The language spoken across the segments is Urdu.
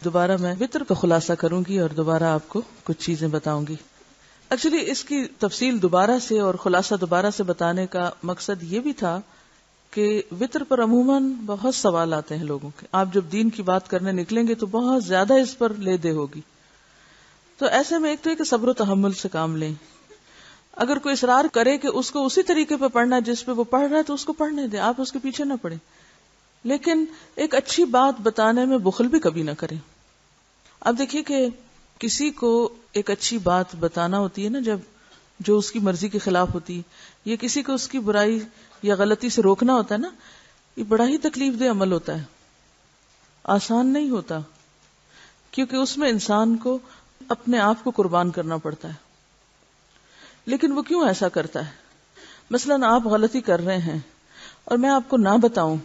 دوبارہ میں وطر کا خلاصہ کروں گی اور دوبارہ آپ کو کچھ چیزیں بتاؤں گی. ایکچولی اس کی تفصیل دوبارہ سے اور خلاصہ دوبارہ سے بتانے کا مقصد یہ بھی تھا کہ وطر پر عموماً بہت سوال آتے ہیں لوگوں کے. آپ جب دین کی بات کرنے نکلیں گے تو بہت زیادہ اس پر لے دے ہوگی. تو ایسے میں ایک تو یہ کہ صبر و تحمل سے کام لیں. اگر کوئی اصرار کرے کہ اس کو اسی طریقے پہ پڑھنا ہے جس پہ وہ پڑھ رہا ہے تو اس کو پڑھنے دیں, آپ اس کے پیچھے نہ پڑیں. لیکن ایک اچھی بات بتانے میں بخل بھی کبھی نہ کریں. اب دیکھیے کہ کسی کو ایک اچھی بات بتانا ہوتی ہے نا, جب جو اس کی مرضی کے خلاف ہوتی ہے, یا کسی کو اس کی برائی یا غلطی سے روکنا ہوتا ہے نا, یہ بڑا ہی تکلیف دہ عمل ہوتا ہے, آسان نہیں ہوتا, کیونکہ اس میں انسان کو اپنے آپ کو قربان کرنا پڑتا ہے. لیکن وہ کیوں ایسا کرتا ہے؟ مثلاً آپ غلطی کر رہے ہیں اور میں آپ کو نہ بتاؤں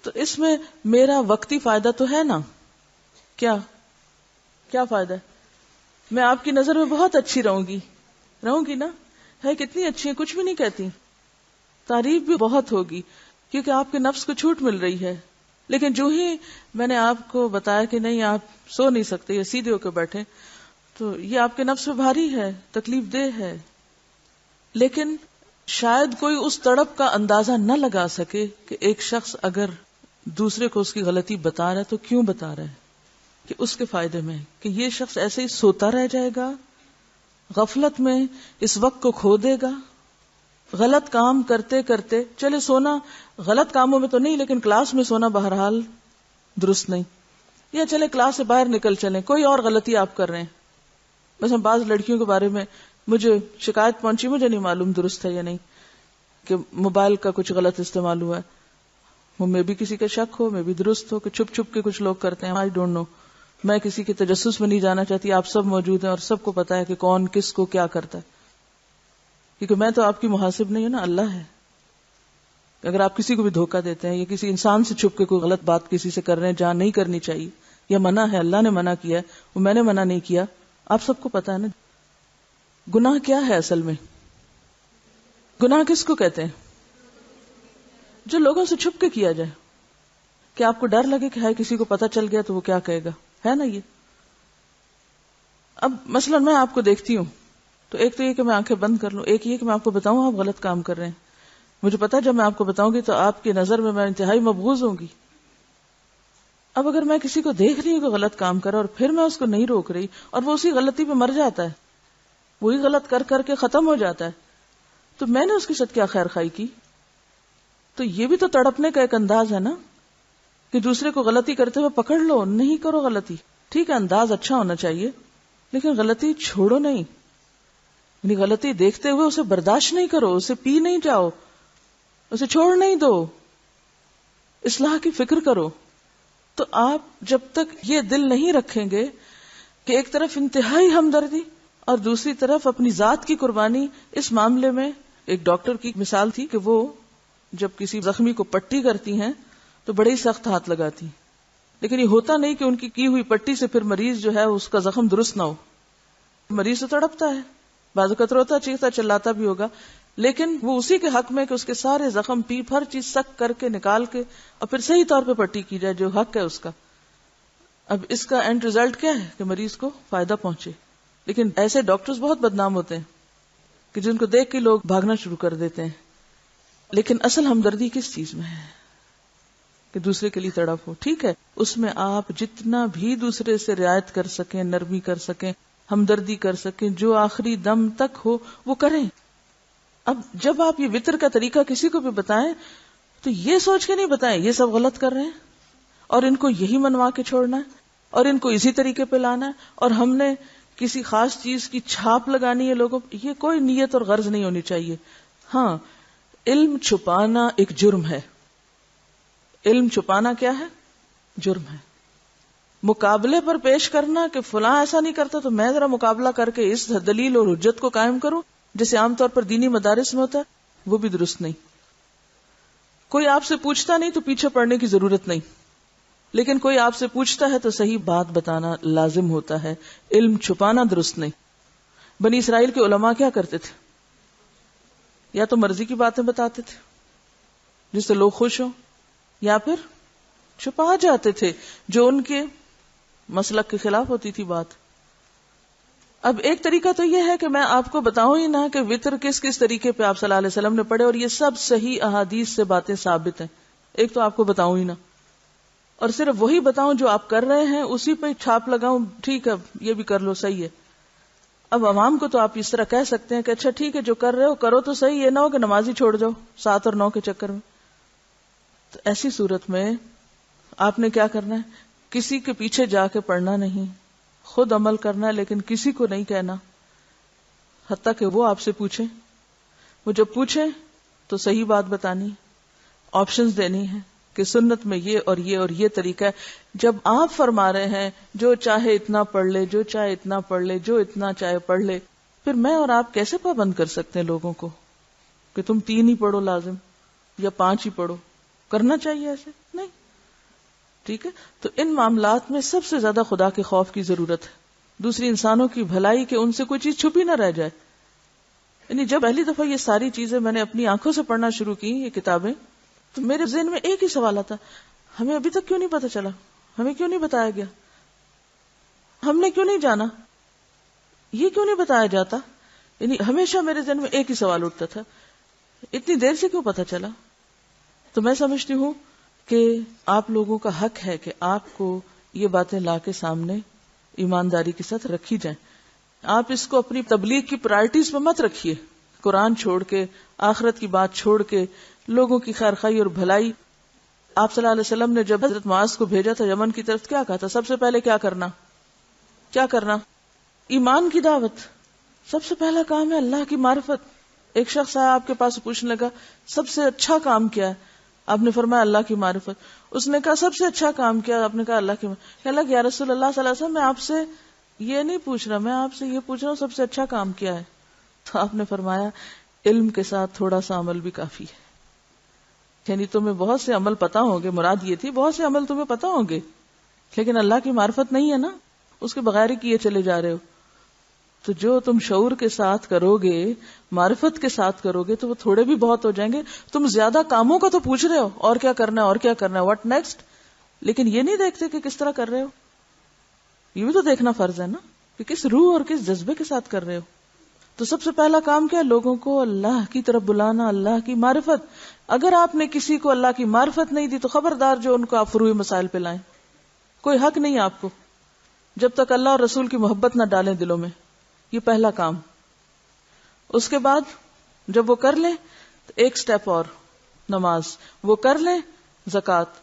تو اس میں میرا وقتی فائدہ تو ہے نا. کیا فائدہ ہے؟ میں آپ کی نظر میں بہت اچھی رہوں گی نا, ہے کتنی اچھی ہے, کچھ بھی نہیں کہتی, تعریف بھی بہت ہوگی کیونکہ آپ کے نفس کو چھوٹ مل رہی ہے. لیکن جو ہی میں نے آپ کو بتایا کہ نہیں آپ سو نہیں سکتے یا سیدھے ہو کے بیٹھے, تو یہ آپ کے نفس پہ بھاری ہے, تکلیف دہ ہے. لیکن شاید کوئی اس تڑپ کا اندازہ نہ لگا سکے کہ ایک شخص اگر دوسرے کو اس کی غلطی بتا رہا ہے تو کیوں بتا رہا ہے, کہ اس کے فائدے میں, کہ یہ شخص ایسے ہی سوتا رہ جائے گا, غفلت میں اس وقت کو کھو دے گا, غلط کام کرتے کرتے, چلے سونا غلط کاموں میں تو نہیں لیکن کلاس میں سونا بہرحال درست نہیں, یا چلے کلاس سے باہر نکل چلیں, کوئی اور غلطی آپ کر رہے ہیں. مثلا بعض لڑکیوں کے بارے میں مجھے شکایت پہنچی, مجھے نہیں معلوم درست ہے یا نہیں, کہ موبائل کا کچھ غلط استعمال ہوا ہے. وہ میں بھی کسی کا شک ہو, میں بھی درست ہو, کہ چھپ چھپ کے کچھ لوگ کرتے ہیں, آئی ڈونٹ نو. میں کسی کے تجسس میں نہیں جانا چاہتی, آپ سب موجود ہیں اور سب کو پتا ہے کہ کون کس کو کیا کرتا ہے, کیونکہ میں تو آپ کی محاسب نہیں ہوں نا, اللہ ہے. اگر آپ کسی کو بھی دھوکہ دیتے ہیں یا کسی انسان سے چھپ کے کوئی غلط بات کسی سے کر رہے ہیں جہاں نہیں کرنی چاہیے, یا منع ہے, اللہ نے منع کیا ہے, وہ میں نے منع نہیں کیا, آپ سب کو پتا ہے نا. گناہ کیا ہے اصل میں؟ گناہ کس کو کہتے ہیں؟ جو لوگوں سے چھپ کے کیا جائے, کہ آپ کو ڈر لگے کہ کسی کو پتا چل گیا تو وہ کیا کہے گا, ہے نا یہ. اب مثلا میں آپ کو دیکھتی ہوں تو ایک تو یہ کہ میں آنکھیں بند کر لوں, ایک یہ کہ میں آپ کو بتاؤں آپ غلط کام کر رہے ہیں. مجھے پتا جب میں آپ کو بتاؤں گی تو آپ کی نظر میں انتہائی مبغوض ہوں گی. اب اگر میں کسی کو دیکھ رہی ہوں کہ غلط کام کر رہا اور پھر میں اس کو نہیں روک رہی اور وہ اسی غلطی پہ مر جاتا ہے, وہی غلط کر کر کے ختم ہو جاتا ہے, تو میں نے اس کے ساتھ کیا خیر خواہی کی؟ تو یہ بھی تو تڑپنے کا ایک انداز ہے نا, کہ دوسرے کو غلطی کرتے ہوئے پکڑ لو, نہیں کرو غلطی. ٹھیک ہے انداز اچھا ہونا چاہیے, لیکن غلطی چھوڑو نہیں. یعنی غلطی دیکھتے ہوئے اسے برداشت نہیں کرو, اسے پی نہیں جاؤ, اسے چھوڑ نہیں دو, اصلاح کی فکر کرو. تو آپ جب تک یہ دل نہیں رکھیں گے کہ ایک طرف انتہائی ہمدردی اور دوسری طرف اپنی ذات کی قربانی, اس معاملے میں ایک ڈاکٹر کی مثال تھی کہ وہ جب کسی زخمی کو پٹی کرتی ہیں تو بڑے ہی سخت ہاتھ لگاتی, لیکن یہ ہوتا نہیں کہ ان کی ہوئی پٹی سے پھر مریض جو ہے اس کا زخم درست نہ ہو. مریض تو تڑپتا ہے, بعض اوقات روتا چیختا چلاتا بھی ہوگا, لیکن وہ اسی کے حق میں کہ اس کے سارے زخم پیپ ہر چیز سخت کر کے نکال کے اور پھر صحیح طور پہ پٹی کی جائے جو حق ہے اس کا. اب اس کا اینڈ ریزلٹ کیا ہے کہ مریض کو فائدہ پہنچے. لیکن ایسے ڈاکٹرز بہت بدنام ہوتے ہیں کہ جن کو دیکھ کے لوگ بھاگنا شروع کر دیتے ہیں. لیکن اصل ہمدردی کس چیز میں ہے؟ کہ دوسرے کے لیے تڑپ ہو. ٹھیک ہے, اس میں آپ جتنا بھی دوسرے سے رعایت کر سکیں, نرمی کر سکیں, ہمدردی کر سکیں, جو آخری دم تک ہو وہ کریں. اب جب آپ یہ وطر کا طریقہ کسی کو بھی بتائیں تو یہ سوچ کے نہیں بتائیں یہ سب غلط کر رہے ہیں اور ان کو یہی منوا کے چھوڑنا ہے اور ان کو اسی طریقے پہ لانا ہے اور ہم نے کسی خاص چیز کی چھاپ لگانی ہے لوگوں. یہ کوئی نیت اور غرض نہیں ہونی چاہیے. ہاں, علم چھپانا ایک جرم ہے. علم چھپانا کیا ہے؟ جرم ہے. مقابلے پر پیش کرنا کہ فلاں ایسا نہیں کرتا تو میں ذرا مقابلہ کر کے اس دلیل اور حجت کو قائم کروں, جیسے عام طور پر دینی مدارس میں ہوتا ہے, وہ بھی درست نہیں. کوئی آپ سے پوچھتا نہیں تو پیچھے پڑنے کی ضرورت نہیں, لیکن کوئی آپ سے پوچھتا ہے تو صحیح بات بتانا لازم ہوتا ہے. علم چھپانا درست نہیں. بنی اسرائیل کے علماء کیا کرتے تھے؟ یا تو مرضی کی باتیں بتاتے تھے جس سے لوگ خوش ہوں, یا پھر چھپا جاتے تھے جو ان کے مسلک کے خلاف ہوتی تھی بات. اب ایک طریقہ تو یہ ہے کہ میں آپ کو بتاؤں ہی نہ کہ وطر کس کس طریقے پہ آپ صلی اللہ علیہ وسلم نے پڑھے، اور یہ سب صحیح احادیث سے باتیں ثابت ہیں. ایک تو آپ کو بتاؤں ہی نہ، اور صرف وہی بتاؤں جو آپ کر رہے ہیں، اسی پہ چھاپ لگاؤں، ٹھیک ہے یہ بھی کر لو، صحیح ہے. اب عوام کو تو آپ اس طرح کہہ سکتے ہیں کہ اچھا ٹھیک ہے جو کر رہے ہو کرو تو صحیح، یہ نہ ہو کہ نماز ہی چھوڑ جاؤ 7 اور 9 کے چکر میں. تو ایسی صورت میں آپ نے کیا کرنا ہے؟ کسی کے پیچھے جا کے پڑھنا نہیں، خود عمل کرنا ہے، لیکن کسی کو نہیں کہنا، حتیٰ کہ وہ آپ سے پوچھیں. وہ جب پوچھیں تو صحیح بات بتانی، آپشنز دینی ہے کہ سنت میں یہ اور یہ اور یہ طریقہ ہے. جب آپ فرما رہے ہیں جو چاہے اتنا پڑھ لے، جو چاہے اتنا پڑھ لے، جو اتنا چاہے پڑھ لے، پھر میں اور آپ کیسے پابند کر سکتے ہیں لوگوں کو کہ تم 3 ہی پڑھو لازم یا 5 ہی پڑھو؟ کرنا چاہیے ایسے نہیں. ٹھیک ہے، تو ان معاملات میں سب سے زیادہ خدا کے خوف کی ضرورت ہے، دوسری انسانوں کی بھلائی، کہ ان سے کوئی چیز چھپی نہ رہ جائے. یعنی جب پہلی دفعہ یہ ساری چیزیں میں نے اپنی آنکھوں سے پڑھنا شروع کی، یہ کتابیں، تو میرے ذہن میں ایک ہی سوال آتا، ہمیں ابھی تک کیوں نہیں پتا چلا؟ ہمیں کیوں نہیں بتایا گیا؟ ہم نے کیوں نہیں جانا؟ یہ کیوں نہیں بتایا جاتا؟ یعنی ہمیشہ میرے ذہن میں ایک ہی سوال اٹھتا تھا، اتنی دیر سے کیوں پتا چلا؟ تو میں سمجھتی ہوں کہ آپ لوگوں کا حق ہے کہ آپ کو یہ باتیں لا کے سامنے ایمانداری کے ساتھ رکھی جائیں. آپ اس کو اپنی تبلیغ کی پرائرٹیز پہ مت رکھیے، قرآن چھوڑ کے، آخرت کی بات چھوڑ کے، لوگوں کی خیر خواہی اور بھلائی. آپ صلی اللہ علیہ وسلم نے جب حضرت معاذ کو بھیجا تھا یمن کی طرف، کیا کہا تھا؟ سب سے پہلے کیا کرنا؟ ایمان کی دعوت. سب سے پہلا کام ہے اللہ کی معرفت. ایک شخص آیا آپ کے پاس پوچھنے لگا سب سے اچھا کام کیا ہے؟ آپ نے فرمایا اللہ کی معرفت. اس نے کہا سب سے اچھا کام کیا؟ آپ نے کہا اللہ کی معرفت. کہنے لگا یا رسول اللہ صلی اللہ علیہ وسلم میں آپ سے یہ نہیں پوچھ رہا، میں آپ سے یہ پوچھ رہا ہوں سب سے اچھا کام کیا ہے؟ تو آپ نے فرمایا علم کے ساتھ تھوڑا سا عمل بھی کافی ہے. یعنی تمہیں بہت سے عمل پتا ہوں گے، مراد یہ تھی بہت سے عمل تمہیں پتا ہوں گے، لیکن اللہ کی معرفت نہیں ہے نا، اس کے بغیر ہی کیے چلے جا رہے ہو. تو جو تم شعور کے ساتھ کرو گے، معرفت کے ساتھ کرو گے، تو وہ تھوڑے بھی بہت ہو جائیں گے. تم زیادہ کاموں کا تو پوچھ رہے ہو، اور کیا کرنا ہے، اور کیا کرنا ہے، واٹ نیکسٹ، لیکن یہ نہیں دیکھتے کہ کس طرح کر رہے ہو. یہ بھی تو دیکھنا فرض ہے نا کہ کس روح اور کس جذبے کے ساتھ کر رہے ہو. تو سب سے پہلا کام کیا ہے؟ لوگوں کو اللہ کی طرف بلانا، اللہ کی معرفت. اگر آپ نے کسی کو اللہ کی معرفت نہیں دی تو خبردار جو ان کو آپ فروعی مسائل پہ لائیں. کوئی حق نہیں آپ کو جب تک اللہ اور رسول کی محبت نہ ڈالیں دلوں میں. یہ پہلا کام. اس کے بعد جب وہ کر لیں تو ایک سٹیپ اور، نماز. وہ کر لیں، زکوٰۃ.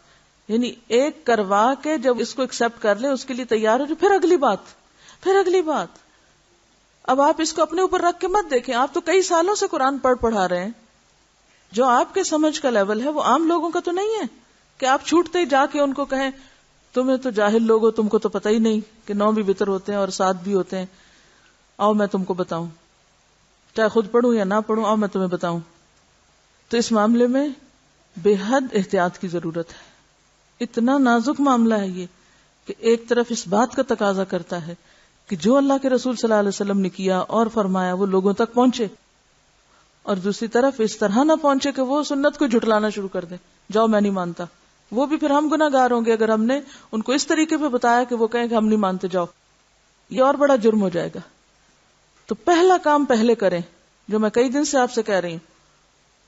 یعنی ایک کروا کے جب اس کو ایکسپٹ کر لیں، اس کے لیے تیار ہو جائے، پھر اگلی بات. اب آپ اس کو اپنے اوپر رکھ کے مت دیکھیں. آپ تو کئی سالوں سے قرآن پڑھا رہے ہیں. جو آپ کے سمجھ کا لیول ہے وہ عام لوگوں کا تو نہیں ہے کہ آپ چھوٹتے ہی جا کے ان کو کہیں تمہیں تو جاہل لوگو، تم کو تو پتہ ہی نہیں کہ 9 بھی وتر ہوتے ہیں اور 7 بھی ہوتے ہیں، آؤ میں تم کو بتاؤں، چاہے خود پڑھوں یا نہ پڑھوں، آؤ میں تمہیں بتاؤں. تو اس معاملے میں بے حد احتیاط کی ضرورت ہے. اتنا نازک معاملہ ہے یہ کہ ایک طرف اس بات کا تقاضا کرتا ہے کہ جو اللہ کے رسول صلی اللہ علیہ وسلم نے کیا اور فرمایا وہ لوگوں تک پہنچے، اور دوسری طرف اس طرح نہ پہنچے کہ وہ سنت کو جھٹلانا شروع کر دیں، جاؤ میں نہیں مانتا. وہ بھی پھر ہم گناہ گار ہوں گے اگر ہم نے ان کو اس طریقے پہ بتایا کہ وہ کہیں کہ ہم نہیں مانتے، جاؤ. یہ اور بڑا جرم ہو جائے گا. تو پہلا کام پہلے کریں، جو میں کئی دن سے آپ سے کہہ رہی ہوں،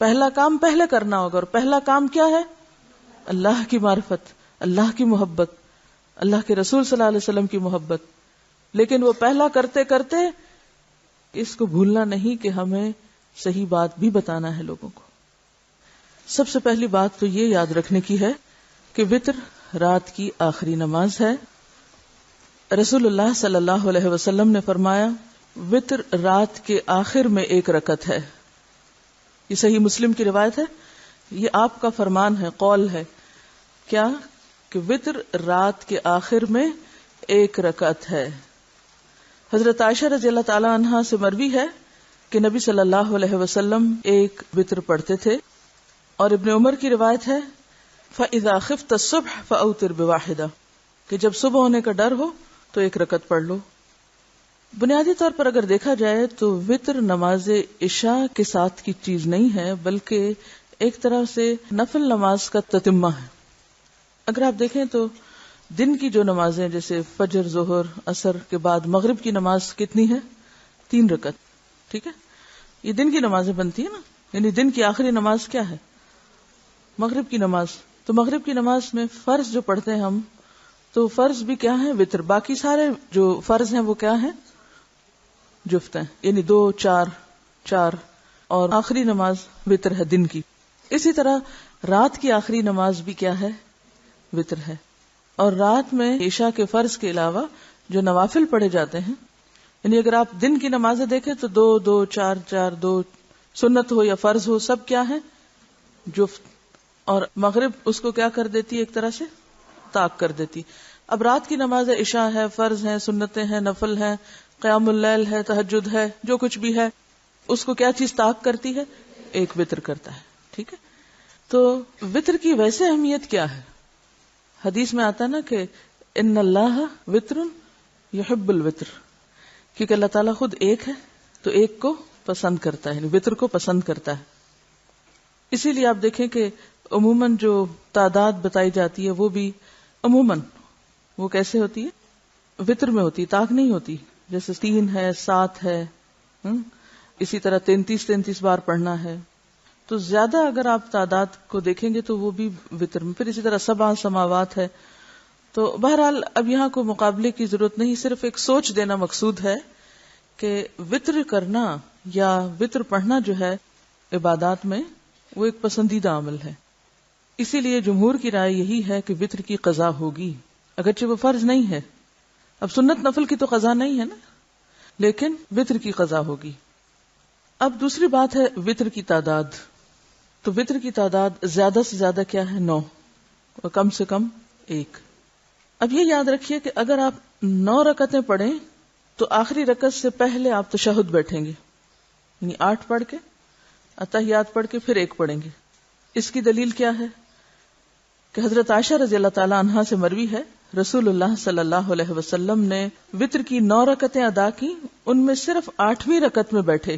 پہلا کام پہلے کرنا ہوگا. اور پہلا کام کیا ہے؟ اللہ کی معرفت، اللہ کی محبت، اللہ کے رسول صلی اللہ علیہ وسلم کی محبت. لیکن وہ پہلا کرتے کرتے اس کو بھولنا نہیں کہ ہمیں صحیح بات بھی بتانا ہے لوگوں کو. سب سے پہلی بات تو یہ یاد رکھنے کی ہے کہ وتر رات کی آخری نماز ہے. رسول اللہ صلی اللہ علیہ وسلم نے فرمایا وتر رات کے آخر میں 1 رکعت ہے. یہ صحیح مسلم کی روایت ہے، یہ آپ کا فرمان ہے، قول ہے. کیا کہ وتر رات کے آخر میں 1 رکعت ہے. حضرت عائشہ رضی اللہ تعالی عنہا سے مروی ہے کہ نبی صلی اللہ علیہ وسلم 1 وتر پڑھتے تھے. اور ابن عمر کی روایت ہے فَإِذَا خِفْتَ الصُّبْحَ فَأَوْتِرْ بِوَاحِدَةٍ، کہ جب صبح ہونے کا ڈر ہو تو 1 رکعت پڑھ لو. بنیادی طور پر اگر دیکھا جائے تو وتر نماز عشاء کے ساتھ کی چیز نہیں ہے، بلکہ ایک طرح سے نفل نماز کا تتمہ ہے. اگر آپ دیکھیں تو دن کی جو نمازیں جیسے فجر، ظہر، عصر کے بعد مغرب کی نماز کتنی ہے؟ 3 رکعت. ٹھیک ہے، یہ دن کی نمازیں بنتی ہے نا، یعنی دن کی آخری نماز کیا ہے؟ مغرب کی نماز. تو مغرب کی نماز میں فرض جو پڑھتے ہیں ہم، تو فرض بھی کیا ہے؟ وتر. باقی سارے جو فرض ہیں وہ کیا ہیں؟ جفت ہیں، یعنی 2 4 4، اور آخری نماز وتر ہے دن کی. اسی طرح رات کی آخری نماز بھی کیا ہے؟ وتر ہے. اور رات میں عشاء کے فرض کے علاوہ جو نوافل پڑھے جاتے ہیں، یعنی اگر آپ دن کی نمازیں دیکھیں تو 2 2 4 4، 2 سنت ہو یا فرض ہو سب کیا ہے؟ جفت. اور مغرب اس کو کیا کر دیتی ہے؟ ایک طرح سے طاق کر دیتی. اب رات کی نماز عشاء ہے، فرض ہیں، سنتیں ہیں، نفل ہیں، قیام اللیل ہے، تہجد ہے، جو کچھ بھی ہے، اس کو کیا چیز طاق کرتی ہے؟ ایک وتر کرتا ہے. ٹھیک ہے، تو وتر کی ویسے اہمیت کیا ہے؟ حدیث میں آتا ہے نا کہ ان اللہ وتر یحب الوتر، کیونکہ اللہ تعالیٰ خود ایک ہے تو ایک کو پسند کرتا ہے، یعنی وتر کو پسند کرتا ہے. اسی لیے آپ دیکھیں کہ عموماً جو تعداد بتائی جاتی ہے وہ بھی عموماً وہ کیسے ہوتی ہے؟ وتر میں ہوتی، طاق نہیں ہوتی. جیسے 3 ہے، 7 ہے، اسی طرح 33 بار پڑھنا ہے. تو زیادہ اگر آپ تعداد کو دیکھیں گے تو وہ بھی وتر میں. پھر اسی طرح 7 سماوات ہے. تو بہرحال اب یہاں کوئی مقابلے کی ضرورت نہیں، صرف ایک سوچ دینا مقصود ہے کہ وتر کرنا یا وتر پڑھنا جو ہے عبادات میں وہ ایک پسندیدہ عمل ہے. اسی لیے جمہور کی رائے یہی ہے کہ وتر کی قضا ہوگی، اگرچہ وہ فرض نہیں ہے. اب سنت نفل کی تو قضا نہیں ہے نا، لیکن وتر کی قضا ہوگی. اب دوسری بات ہے وتر کی تعداد. تو وتر کی تعداد زیادہ سے زیادہ کیا ہے؟ 9، اور کم سے کم 1. اب یہ یاد رکھیے کہ اگر آپ 9 رکعتیں پڑھیں تو آخری رکعت سے پہلے آپ تشہد بیٹھیں گے، یعنی 8 پڑھ کے اتحیات پڑھ کے پھر 1 پڑھیں گے. اس کی دلیل کیا ہے؟ کہ حضرت عائشہ رضی اللہ تعالی عنہا سے مروی ہے رسول اللہ صلی اللہ علیہ وسلم نے وتر کی 9 رکعتیں ادا کی، ان میں صرف 8ویں رکعت میں بیٹھے،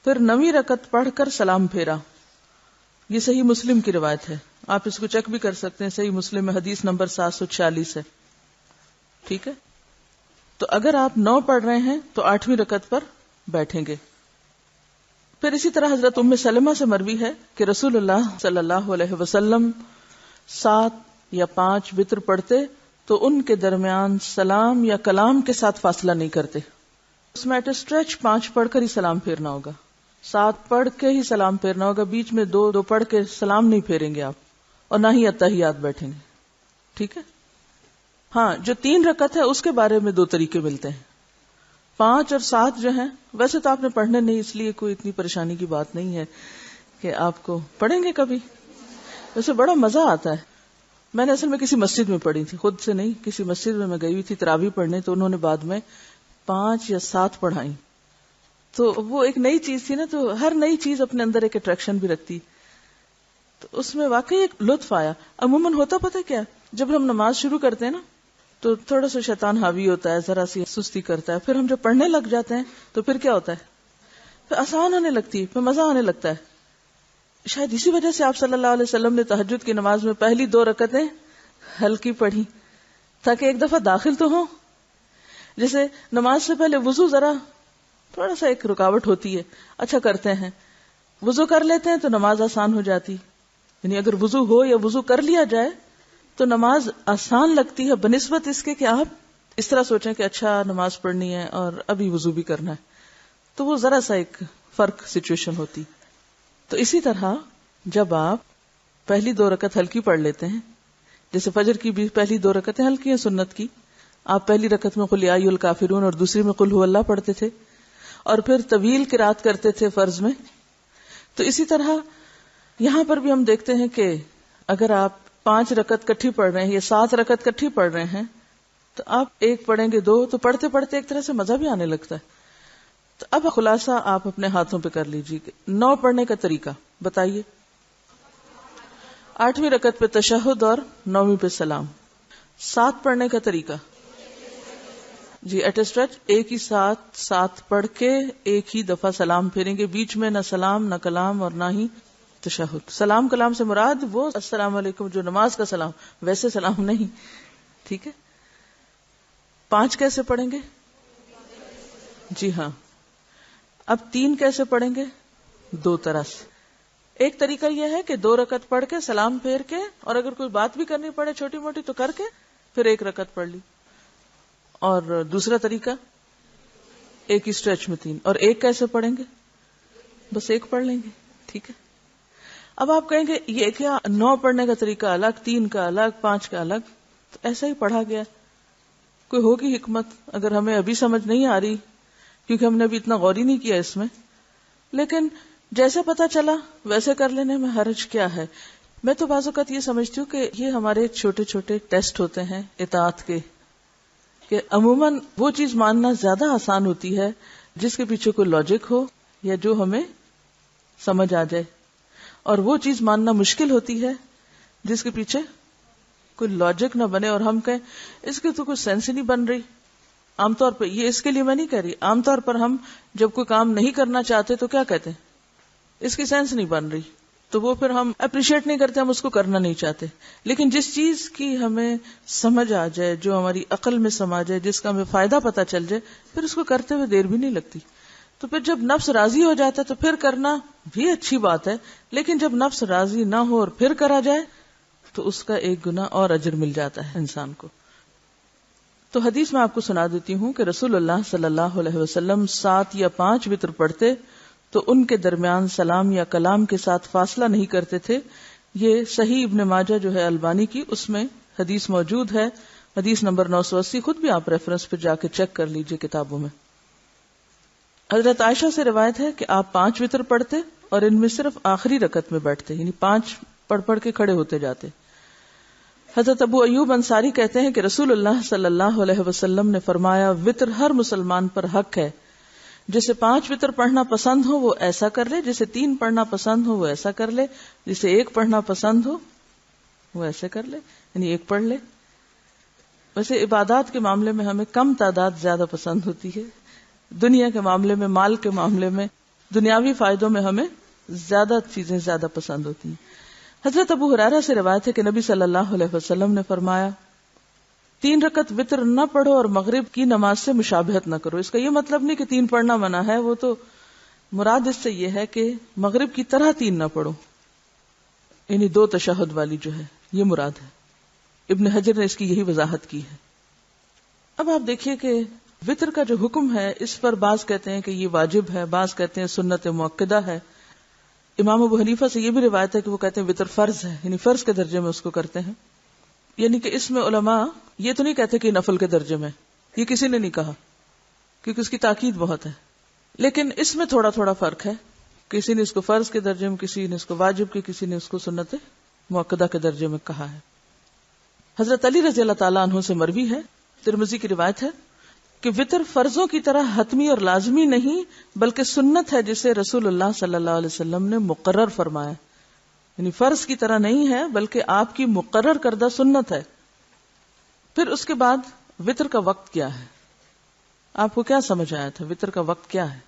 پھر 9ویں رکعت پڑھ کر سلام پھیرا. یہ صحیح مسلم کی روایت ہے، آپ اس کو چیک بھی کر سکتے ہیں، صحیح مسلم میں حدیث نمبر 746 ہے. ٹھیک ہے، تو اگر آپ 9 پڑھ رہے ہیں تو 8ویں رکعت پر بیٹھیں گے. پھر اسی طرح حضرت ام سلمہ سے مروی ہے کہ رسول اللہ صلی اللہ علیہ وسلم 7 یا 5 وتر پڑھتے تو ان کے درمیان سلام یا کلام کے ساتھ فاصلہ نہیں کرتے. اس میں ایٹ اسٹریچ 5 پڑھ کر ہی سلام پھیرنا ہوگا، 7 پڑھ کے ہی سلام پھیرنا ہوگا، بیچ میں 2 پڑھ کے سلام نہیں پھیریں گے آپ، اور نہ ہی اتحیات بیٹھیں گے. ٹھیک ہے، ہاں جو 3 رکعت ہے اس کے بارے میں 2 طریقے ملتے ہیں. 5 اور 7 جو ہیں ویسے تو آپ نے پڑھنے نہیں، اس لیے کوئی اتنی پریشانی کی بات نہیں ہے کہ آپ کو پڑھیں گے کبھی. ویسے بڑا مزہ آتا ہے. میں نے اصل میں کسی مسجد میں پڑھی تھی، خود سے نہیں، کسی مسجد میں گئی ہوئی تھی تراویح پڑھنے، تو انہوں نے بعد میں 5 یا 7 پڑھائی. تو وہ ایک نئی چیز تھی نا، تو ہر نئی چیز اپنے اندر ایک اٹریکشن بھی رکھتی، تو اس میں واقعی ایک لطف آیا. عموماً ہوتا پتہ کیا، جب ہم نماز شروع کرتے ہیں نا تو تھوڑا سا شیطان حاوی ہوتا ہے، ذرا سی سستی کرتا ہے، پھر ہم جب پڑھنے لگ جاتے ہیں تو پھر کیا ہوتا ہے، پھر آسان ہونے لگتی ہے، پھر مزہ آنے لگتا ہے. شاید اسی وجہ سے آپ صلی اللہ علیہ وسلم نے تہجد کی نماز میں پہلی 2 رکعتیں ہلکی پڑھی تاکہ ایک دفعہ داخل تو ہوں. جیسے نماز سے پہلے وضو ذرا تھوڑا سا ایک رکاوٹ ہوتی ہے، اچھا کرتے ہیں، وضو کر لیتے ہیں تو نماز آسان ہو جاتی. یعنی اگر وضو ہو یا وضو کر لیا جائے تو نماز آسان لگتی ہے بنسبت اس کے کہ آپ اس طرح سوچیں کہ اچھا نماز پڑھنی ہے اور ابھی وضو بھی کرنا ہے، تو وہ ذرا سا ایک فرق سچویشن ہوتی. تو اسی طرح جب آپ پہلی 2 رکعت ہلکی پڑھ لیتے ہیں، جیسے فجر کی بھی پہلی 2 رکعتیں ہلکی ہیں سنت کی، آپ پہلی رکعت میں قل یا ایھا الکافرون اور دوسری میں قل ھو اللہ پڑھتے تھے، اور پھر طویل قرات کرتے تھے فرض میں. تو اسی طرح یہاں پر بھی ہم دیکھتے ہیں کہ اگر آپ 5 رکعت کٹھی پڑھ رہے ہیں یا 7 رکعت کٹھی پڑھ رہے ہیں تو آپ 1 پڑھیں گے 2، تو پڑھتے پڑھتے ایک طرح سے مزہ بھی آنے لگتا ہے. تو اب خلاصہ آپ اپنے ہاتھوں پہ کر لیجیے کہ 9 پڑھنے کا طریقہ بتائیے. 8ویں رکعت پہ تشہد اور 9ویں پہ سلام. 7 پڑھنے کا طریقہ جی ایٹ اسٹریچ ایک ہی ساتھ 7 پڑھ کے ایک ہی دفعہ سلام پھیریں گے، بیچ میں نہ سلام نہ کلام اور نہ ہی تشہد. سلام کلام سے مراد وہ السلام علیکم جو نماز کا سلام، ویسے سلام نہیں. ٹھیک ہے. 5 کیسے پڑھیں گے؟ جی ہاں. اب 3 کیسے پڑھیں گے؟ 2 طرح سے. ایک طریقہ یہ ہے کہ 2 رکعت پڑھ کے سلام پھیر کے، اور اگر کوئی بات بھی کرنی پڑے چھوٹی موٹی تو کر کے پھر 1 رکعت پڑھ لی. اور دوسرا طریقہ ایک ہی اسٹریچ میں 3. اور 1 کیسے پڑھیں گے؟ بس 1 پڑھ لیں گے. ٹھیک ہے. اب آپ کہیں گے یہ کیا 9 پڑھنے کا طریقہ الگ، 3 کا الگ، 5 کا الگ؟ تو ایسا ہی پڑھا گیا. کوئی ہوگی حکمت، اگر ہمیں ابھی سمجھ نہیں آ رہی کیونکہ ہم نے ابھی اتنا غور ہی نہیں کیا اس میں، لیکن جیسے پتا چلا ویسے کر لینے میں حرج کیا ہے. میں تو بعض اوقات یہ سمجھتی ہوں کہ یہ ہمارے چھوٹے چھوٹے ٹیسٹ ہوتے ہیں اطاعت کے، کہ عموماً وہ چیز ماننا زیادہ آسان ہوتی ہے جس کے پیچھے کوئی لاجک ہو یا جو ہمیں سمجھ آ جائے، اور وہ چیز ماننا مشکل ہوتی ہے جس کے پیچھے کوئی لاجک نہ بنے اور ہم کہیں اس کی تو کوئی سینس ہی نہیں بن رہی. عام طور پر یہ اس کے لیے میں نہیں کہہ رہی، عام طور پر ہم جب کوئی کام نہیں کرنا چاہتے تو کیا کہتے ہیں؟ اس کی سینس نہیں بن رہی. تو وہ پھر ہم اپریشیٹ نہیں کرتے، ہم اس کو کرنا نہیں چاہتے. لیکن جس چیز کی ہمیں سمجھ آ جائے، جو ہماری عقل میں سما جائے، جس کا ہمیں فائدہ پتا چل جائے، پھر اس کو کرتے ہوئے دیر بھی نہیں لگتی. تو پھر جب نفس راضی ہو جاتا ہے تو پھر کرنا بھی اچھی بات ہے، لیکن جب نفس راضی نہ ہو اور پھر کرا جائے تو اس کا 1 گنا اور اجر مل جاتا ہے انسان کو. تو حدیث میں آپ کو سنا دیتی ہوں کہ رسول اللہ صلی اللہ علیہ وسلم 7 یا 5 وتر پڑھتے تو ان کے درمیان سلام یا کلام کے ساتھ فاصلہ نہیں کرتے تھے. یہ صحیح ابن ماجہ جو ہے البانی کی، اس میں حدیث موجود ہے، حدیث نمبر 980. خود بھی آپ ریفرنس پہ جا کے چیک کر لیجئے کتابوں میں. حضرت عائشہ سے روایت ہے کہ آپ 5 وتر پڑھتے اور ان میں صرف آخری رکعت میں بیٹھتے، یعنی 5 پڑھ کے کھڑے ہوتے جاتے. حضرت ابو ایوب انصاری کہتے ہیں کہ رسول اللہ صلی اللہ علیہ وسلم نے فرمایا وتر ہر مسلمان پر حق ہے. جسے 5 وتر پڑھنا پسند ہو وہ ایسا کر لے، جسے 3 پڑھنا پسند ہو وہ ایسا کر لے، جسے 1 پڑھنا پسند ہو وہ ایسے کر لے، یعنی 1 پڑھ لے. ویسے عبادات کے معاملے میں ہمیں کم تعداد زیادہ پسند ہوتی ہے، دنیا کے معاملے میں، مال کے معاملے میں، دنیاوی فائدوں میں ہمیں زیادہ چیزیں زیادہ پسند ہوتی ہیں. حضرت ابو ہریرہ سے روایت ہے کہ نبی صلی اللہ علیہ وسلم نے فرمایا 3 رکعت وتر نہ پڑھو اور مغرب کی نماز سے مشابہت نہ کرو. اس کا یہ مطلب نہیں کہ 3 پڑھنا منع ہے، وہ تو مراد اس سے یہ ہے کہ مغرب کی طرح 3 نہ پڑھو، یعنی 2 تشہد والی جو ہے یہ مراد ہے. ابن حجر نے اس کی یہی وضاحت کی ہے. اب آپ دیکھیے کہ وتر کا جو حکم ہے اس پر بعض کہتے ہیں کہ یہ واجب ہے، بعض کہتے ہیں سنت مؤکدہ ہے. امام ابو حنیفہ سے یہ بھی روایت ہے کہ وہ کہتے ہیں وتر فرض ہے، یعنی فرض کے درجے میں اس کو کرتے ہیں. یعنی کہ اس میں علماء یہ تو نہیں کہتے کہ نفل کے درجے میں، یہ کسی نے نہیں کہا کیونکہ اس کی تاکید بہت ہے، لیکن اس میں تھوڑا تھوڑا فرق ہے. کسی نے اس کو فرض کے درجے میں، کسی نے اس کو واجب کے، کسی نے اس کو سنت مؤکدہ کے درجے میں کہا ہے. حضرت علی رضی اللہ تعالیٰ عنہ سے مروی ہے، ترمذی کی روایت ہے کہ وتر فرضوں کی طرح حتمی اور لازمی نہیں بلکہ سنت ہے جسے رسول اللہ صلی اللہ علیہ وسلم نے مقرر فرمایا، یعنی فرض کی طرح نہیں ہے بلکہ آپ کی مقرر کردہ سنت ہے. پھر اس کے بعد وتر کا وقت کیا ہے؟ آپ کو کیا سمجھ آیا تھا؟ وتر کا وقت کیا ہے؟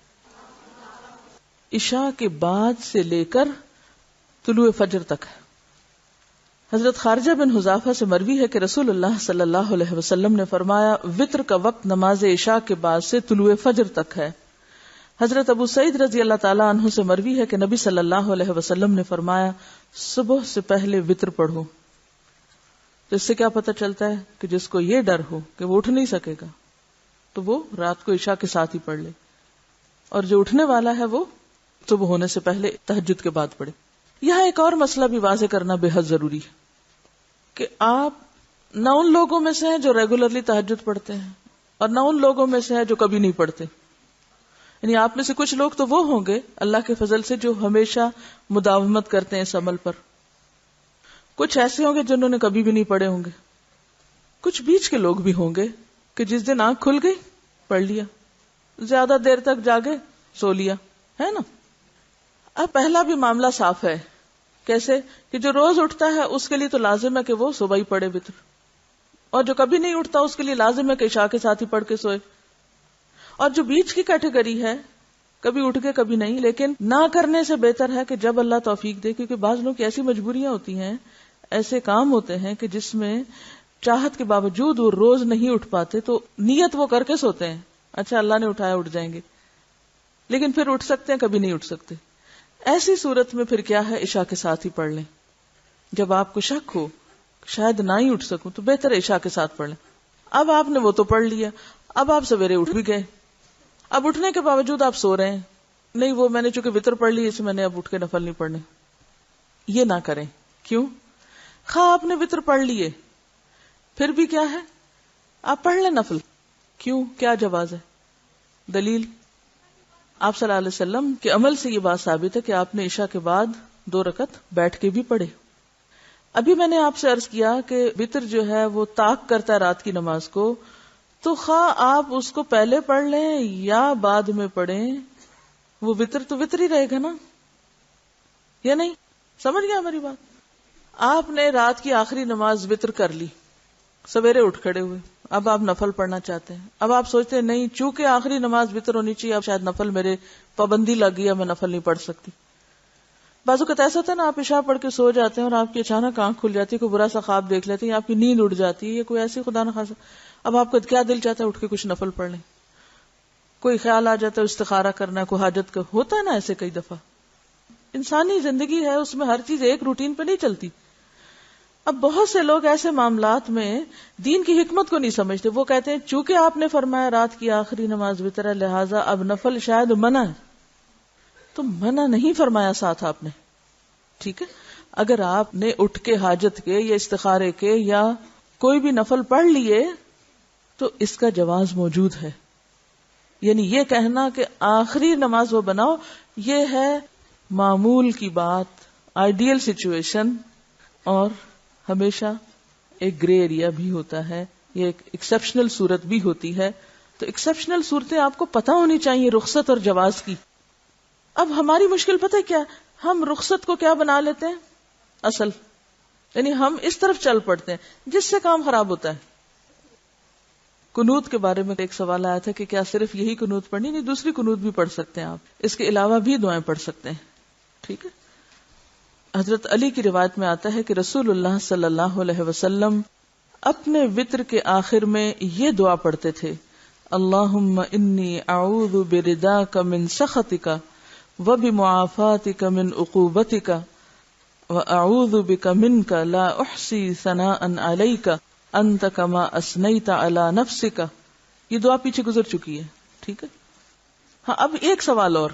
عشاء کے بعد سے لے کر طلوع فجر تک ہے. حضرت خارجہ بن حذافہ سے مروی ہے کہ رسول اللہ صلی اللہ علیہ وسلم نے فرمایا وتر کا وقت نماز عشاء کے بعد سے طلوع فجر تک ہے. حضرت ابو سعید رضی اللہ تعالیٰ عنہ سے مروی ہے کہ نبی صلی اللہ علیہ وسلم نے فرمایا صبح سے پہلے وتر پڑھو. تو اس سے کیا پتہ چلتا ہے کہ جس کو یہ ڈر ہو کہ وہ اٹھ نہیں سکے گا تو وہ رات کو عشاء کے ساتھ ہی پڑھ لے، اور جو اٹھنے والا ہے وہ صبح ہونے سے پہلے تہجد کے بعد پڑھے. یہاں ایک اور مسئلہ بھی واضح کرنا بے حد ضروری ہے کہ آپ نہ ان لوگوں میں سے ہیں جو ریگولرلی تہجد پڑھتے ہیں اور نہ ان لوگوں میں سے ہیں جو کبھی نہیں پڑھتے. یعنی آپ میں سے کچھ لوگ تو وہ ہوں گے اللہ کے فضل سے جو ہمیشہ مداومت کرتے ہیں اس عمل پر، کچھ ایسے ہوں گے جنہوں نے کبھی بھی نہیں پڑھے ہوں گے، کچھ بیچ کے لوگ بھی ہوں گے کہ جس دن آنکھ کھل گئی پڑھ لیا، زیادہ دیر تک جاگے سو لیا، ہے نا. اب پہلا بھی معاملہ صاف ہے. کیسے؟ کہ جو روز اٹھتا ہے اس کے لیے تو لازم ہے کہ وہ صبح ہی پڑھے وتر، اور جو کبھی نہیں اٹھتا اس کے لیے لازم ہے کہ عشاء کے ساتھ ہی پڑھ کے سوئے. اور جو بیچ کی کیٹیگری ہے کبھی اٹھ کے کبھی نہیں، لیکن نہ کرنے سے بہتر ہے کہ جب اللہ توفیق دے، کیونکہ بعض لوگ کی ایسی مجبوریاں ہوتی ہیں، ایسے کام ہوتے ہیں کہ جس میں چاہت کے باوجود وہ روز نہیں اٹھ پاتے، تو نیت وہ کر کے سوتے ہیں اچھا اللہ نے اٹھایا اٹھ جائیں گے، لیکن پھر اٹھ سکتے ہیں کبھی نہیں اٹھ سکتے. ایسی صورت میں پھر کیا ہے، عشاء کے ساتھ ہی پڑھ لیں. جب آپ کو شک ہو شاید نہ ہی اٹھ سکوں تو بہتر ہے عشاء کے ساتھ پڑھ لیں. اب آپ نے وہ تو پڑھ لیا، اب آپ سویرے اٹھ بھی گئے، اب اٹھنے کے باوجود آپ سو رہے ہیں، نہیں وہ میں نے چونکہ وتر پڑھ لی اس میں نے اب اٹھ کے نفل نہیں پڑھنے. یہ نہ کریں. کیوں؟ خواہ آپ نے وتر پڑھ لیے پھر بھی کیا ہے، آپ پڑھ لیں نفل. کیوں؟ کیا جواز ہے؟ دلیل آپ صلی اللہ علیہ وسلم کے عمل سے یہ بات ثابت ہے کہ آپ نے عشاء کے بعد 2 رکعت بیٹھ کے بھی پڑھے. ابھی میں نے آپ سے عرض کیا کہ وتر جو ہے وہ طاق کرتا ہے رات کی نماز کو، تو خواہ آپ اس کو پہلے پڑھ لیں یا بعد میں پڑھیں، وہ وتر تو وتر ہی رہے گا نا، یا نہیں؟ سمجھ گیا ہماری بات؟ آپ نے رات کی آخری نماز وتر کر لی، سویرے اٹھ کھڑے ہوئے، اب آپ نفل پڑھنا چاہتے ہیں. اب آپ سوچتے ہیں نہیں چونکہ آخری نماز وتر ہونی چاہیے، اب شاید نفل میرے پابندی لگ گئی، میں نفل نہیں پڑھ سکتی. بعض اوقات ایسا ہوتا ہے نا، آپ عشاء پڑھ کے سو جاتے ہیں اور آپ کی اچانک آنکھ کھل جاتی ہے، کوئی برا سا خواب دیکھ لیتے ہیں، آپ کی نیند اڑ جاتی ہے، یا کوئی ایسی خدا نخواستہ، اب آپ کا کیا دل چاہتا ہے اٹھ کے کچھ نفل پڑھ لیں. کوئی خیال آ جاتا ہے استخارہ کرنا، کوئی حاجت کا ہوتا ہے نا، ایسے کئی دفعہ. انسانی زندگی ہے، اس میں ہر چیز ایک روٹین پہ نہیں چلتی. اب بہت سے لوگ ایسے معاملات میں دین کی حکمت کو نہیں سمجھتے. وہ کہتے ہیں چونکہ آپ نے فرمایا رات کی آخری نماز وتر ہے لہٰذا اب نفل شاید منع ہے. تو منع نہیں فرمایا ساتھ آپ نے، ٹھیک ہے. اگر آپ نے اٹھ کے حاجت کے یا استخارے کے یا کوئی بھی نفل پڑھ لیے تو اس کا جواز موجود ہے. یعنی یہ کہنا کہ آخری نماز وہ بناؤ، یہ ہے معمول کی بات، آئیڈیل سچویشن، اور ہمیشہ ایک گرے ایریا بھی ہوتا ہے، یہ ایک ایکسپشنل صورت بھی ہوتی ہے. تو ایکسپشنل صورتیں آپ کو پتہ ہونی چاہیے رخصت اور جواز کی. اب ہماری مشکل پتہ ہے کیا، ہم رخصت کو کیا بنا لیتے ہیں اصل، یعنی ہم اس طرف چل پڑتے ہیں جس سے کام خراب ہوتا ہے. قنوت کے بارے میں ایک سوال آیا تھا کہ کیا صرف یہی قنوت پڑھنی، نہیں دوسری قنوت بھی پڑھ سکتے ہیں آپ، اس کے علاوہ بھی دعائیں پڑھ سکتے ہیں، ٹھیک ہے. حضرت علی کی روایت میں آتا ہے کہ رسول اللہ صلی اللہ علیہ وسلم اپنے وتر کے آخر میں یہ دعا پڑھتے تھے، اللہم انی اعوذ برداک من سخطک وبمعافاتک من عقوبتک واعوذ بک منک لا احصی ثناء علیک انت کما اثنیت علی نفسک. یہ دعا پیچھے گزر چکی ہے، ٹھیک ہے. ہاں اب ایک سوال اور،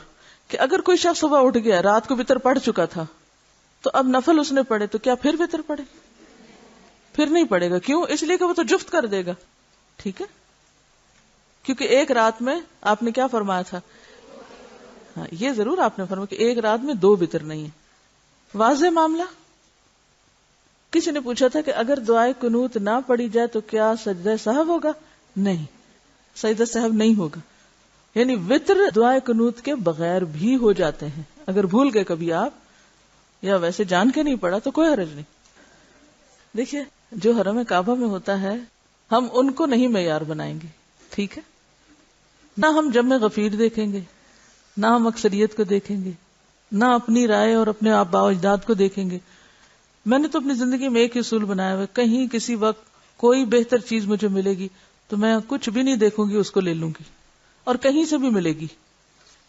کہ اگر کوئی شخص صبح اٹھ گیا رات کو وتر پڑھ چکا تھا تو اب نفل اس نے پڑھے تو کیا پھر وتر پڑھے؟ پھر نہیں پڑھے گا. کیوں؟ اس لیے کہ وہ تو جفت کر دے گا، ٹھیک ہے. کیونکہ ایک رات میں آپ نے کیا فرمایا تھا، ہاں یہ ضرور آپ نے فرمایا کہ ایک رات میں 2 وتر نہیں ہے. واضح معاملہ. کسی نے پوچھا تھا کہ اگر دعائے قنوت نہ پڑھی جائے تو کیا سجدہ سہو ہوگا؟ نہیں، سجدہ سہو نہیں ہوگا. یعنی وتر دعائے قنوت کے بغیر بھی ہو جاتے ہیں. اگر بھول گئے کبھی آپ یا ویسے جان کے نہیں پڑھا تو کوئی حرج نہیں. دیکھیے جو حرم کعبہ میں ہوتا ہے ہم ان کو نہیں معیار بنائیں گے، ٹھیک ہے. نہ ہم جمع غفیر دیکھیں گے، نہ ہم اکثریت کو دیکھیں گے، نہ اپنی رائے اور اپنے آباء و اجداد کو دیکھیں گے. میں نے تو اپنی زندگی میں ایک اصول بنایا ہوا، کہیں کسی وقت کوئی بہتر چیز مجھے ملے گی تو میں کچھ بھی نہیں دیکھوں گی، اس کو لے لوں گی، اور کہیں سے بھی ملے گی.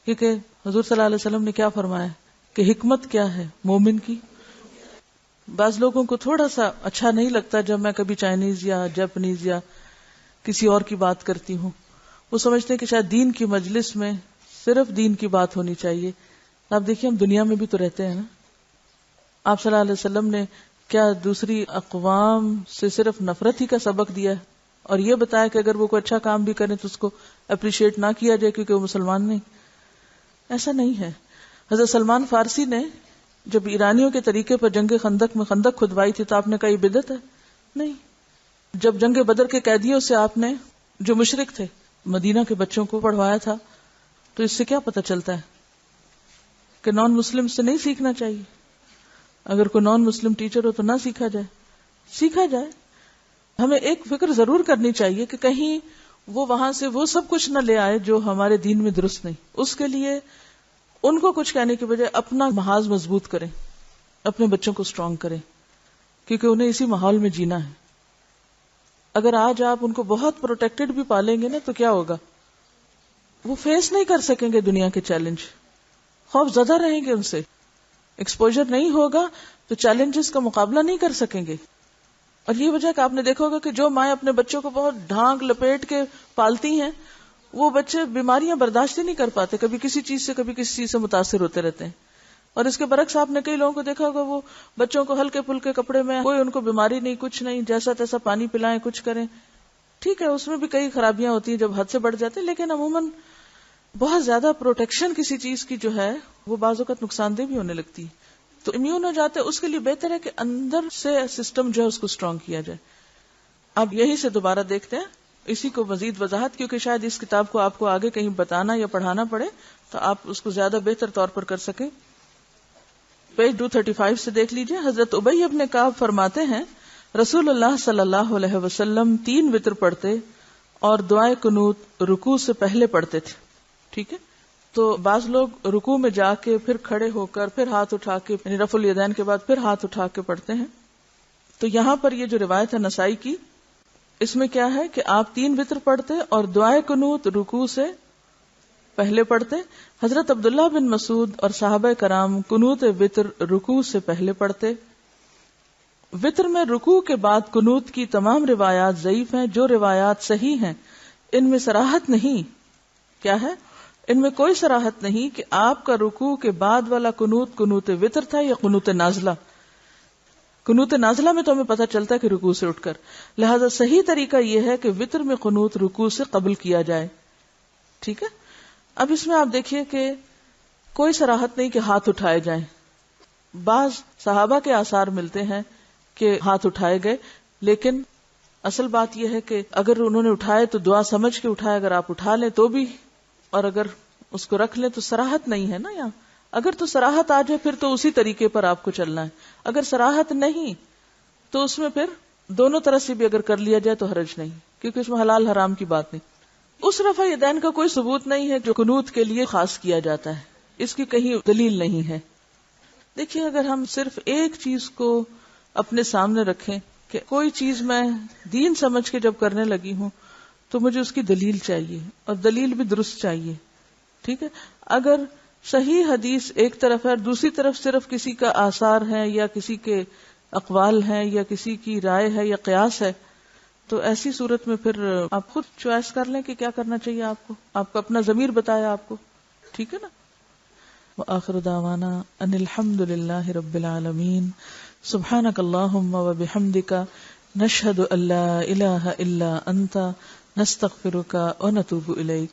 کیونکہ حضور صلی اللہ علیہ وسلم نے کیا فرمایا کہ حکمت کیا ہے مومن کی. بعض لوگوں کو تھوڑا سا اچھا نہیں لگتا جب میں کبھی چائنیز یا جاپنیز یا کسی اور کی بات کرتی ہوں، وہ سمجھتے ہیں کہ شاید دین کی مجلس میں صرف دین کی بات ہونی چاہیے. آپ دیکھیے ہم دنیا میں بھی تو رہتے ہیں نا. آپ صلی اللہ علیہ وسلم نے کیا دوسری اقوام سے صرف نفرت ہی کا سبق دیا ہے اور یہ بتایا کہ اگر وہ کوئی اچھا کام بھی کریں تو اس کو اپریشیٹ نہ کیا جائے کیونکہ وہ مسلمان نہیں؟ ایسا نہیں ہے. حضرت سلمان فارسی نے جب ایرانیوں کے طریقے پر جنگ خندق میں خندق کھدوائی تھی تو آپ نے کہا یہ بدعت ہے؟ نہیں. جب جنگ بدر کے قیدیوں سے آپ نے جو مشرک تھے مدینہ کے بچوں کو پڑھوایا تھا تو اس سے کیا پتہ چلتا ہے کہ نان مسلم سے نہیں سیکھنا چاہیے. اگر کوئی نان مسلم ٹیچر ہو تو نہ سیکھا جائے، سیکھا جائے. ہمیں ایک فکر ضرور کرنی چاہیے کہ کہیں وہ وہاں سے وہ سب کچھ نہ لے آئے جو ہمارے دین میں درست نہیں. اس کے لیے ان کو کچھ کہنے کی بجائے اپنا محاذ مضبوط کریں، اپنے بچوں کو اسٹرانگ کریں، کیونکہ انہیں اسی ماحول میں جینا ہے. اگر آج آپ ان کو بہت پروٹیکٹڈ بھی پالیں گے نا تو کیا ہوگا، وہ فیس نہیں کر سکیں گے دنیا کے چیلنج، خوف زدہ رہیں گے، ان سے ایکسپوجر نہیں ہوگا تو چیلنجز کا مقابلہ نہیں کر سکیں گے. اور یہ وجہ کہ آپ نے دیکھا ہوگا کہ جو مائیں اپنے بچوں کو بہت ڈھانک لپیٹ کے پالتی ہیں وہ بچے بیماریاں برداشت ہی نہیں کر پاتے، کبھی کسی چیز سے کبھی کسی چیز سے متاثر ہوتے رہتے ہیں. اور اس کے برعکس آپ نے کئی لوگوں کو دیکھا ہوگا وہ بچوں کو ہلکے پھلکے کپڑے میں، کوئی ان کو بیماری نہیں، کچھ نہیں، جیسا تیسا پانی پلائیں، کچھ کریں. ٹھیک ہے اس میں بھی کئی خرابیاں ہوتی ہیں جب حد سے بڑھ جاتے ہیں، لیکن عموماً بہت زیادہ پروٹیکشن کسی چیز کی جو ہے وہ بعض اوقات نقصان دہ بھی ہونے لگتی ہے، تو امیون ہو جاتے. اس کے لیے بہتر ہے کہ اندر سے سسٹم جو ہے اس کو اسٹرانگ کیا جائے. اب یہی سے دوبارہ دیکھتے ہیں اسی کو مزید وضاحت، کیونکہ شاید اس کتاب کو آپ کو آگے کہیں بتانا یا پڑھانا پڑے تو آپ اس کو زیادہ بہتر طور پر کر سکیں. پیج 235 سے دیکھ لیجئے. حضرت ابی ابن کعب فرماتے ہیں رسول اللہ صلی اللہ علیہ وسلم 3 وتر پڑھتے اور دعائے قنوت رکوع سے پہلے پڑھتے تھے. ٹھیک ہے، تو بعض لوگ رکوع میں جا کے پھر کھڑے ہو کر پھر ہاتھ اٹھا کے، یعنی رفع الیدین کے بعد پھر ہاتھ اٹھا کے پڑھتے ہیں. تو یہاں پر یہ جو روایت ہے نسائی کی، اس میں کیا ہے کہ آپ 3 وتر پڑھتے اور دعائے قنوت رکوع سے پہلے پڑھتے. حضرت عبداللہ بن مسعود اور صحابہ کرام قنوت وتر رکوع سے پہلے پڑھتے. وتر میں رکوع کے بعد قنوت کی تمام روایات ضعیف ہیں. جو روایات صحیح ہیں ان میں صراحت نہیں، کیا ہے، ان میں کوئی صراحت نہیں کہ آپ کا رکوع کے بعد والا قنوت قنوت وتر تھا یا قنوت نازلہ. قنوت نازلہ میں تو ہمیں پتہ چلتا ہے کہ رکوع سے اٹھ کر، لہذا صحیح طریقہ یہ ہے کہ وتر میں قنوت رکوع سے قبل کیا جائے. ٹھیک ہے. اب اس میں آپ دیکھیے کہ کوئی صراحت نہیں کہ ہاتھ اٹھائے جائیں. بعض صحابہ کے آثار ملتے ہیں کہ ہاتھ اٹھائے گئے، لیکن اصل بات یہ ہے کہ اگر انہوں نے اٹھائے تو دعا سمجھ کے اٹھائے، اگر آپ اٹھا لیں تو بھی، اور اگر اس کو رکھ لیں تو صراحت نہیں ہے نا یہاں. اگر تو صراحت آ جائے پھر تو اسی طریقے پر آپ کو چلنا ہے. اگر صراحت نہیں تو اس میں پھر دونوں طرح سے بھی اگر کر لیا جائے تو حرج نہیں، کیونکہ اس میں حلال حرام کی بات نہیں. اس رفع یدین کا کوئی ثبوت نہیں ہے جو قنوت کے لیے خاص کیا جاتا ہے، اس کی کہیں دلیل نہیں ہے. دیکھیے اگر ہم صرف ایک چیز کو اپنے سامنے رکھیں کہ کوئی چیز میں دین سمجھ کے جب کرنے لگی ہوں تو مجھے اس کی دلیل چاہیے، اور دلیل بھی درست چاہیے. ٹھیک ہے. اگر صحیح حدیث ایک طرف ہے اور دوسری طرف صرف کسی کا آثار ہے یا کسی کے اقوال ہیں یا کسی کی رائے ہے یا قیاس ہے، تو ایسی صورت میں پھر آپ خود چوائس کر لیں کہ کیا کرنا چاہیے آپ کو اپنا ضمیر بتایا آپ کو. ٹھیک ہے نا. وآخر دعوانا ان الحمد للہ رب العالمین. سبحانک اللہم وبحمدک نشہد ان لا الہ الا انت نستغفرک ونتوب الیک.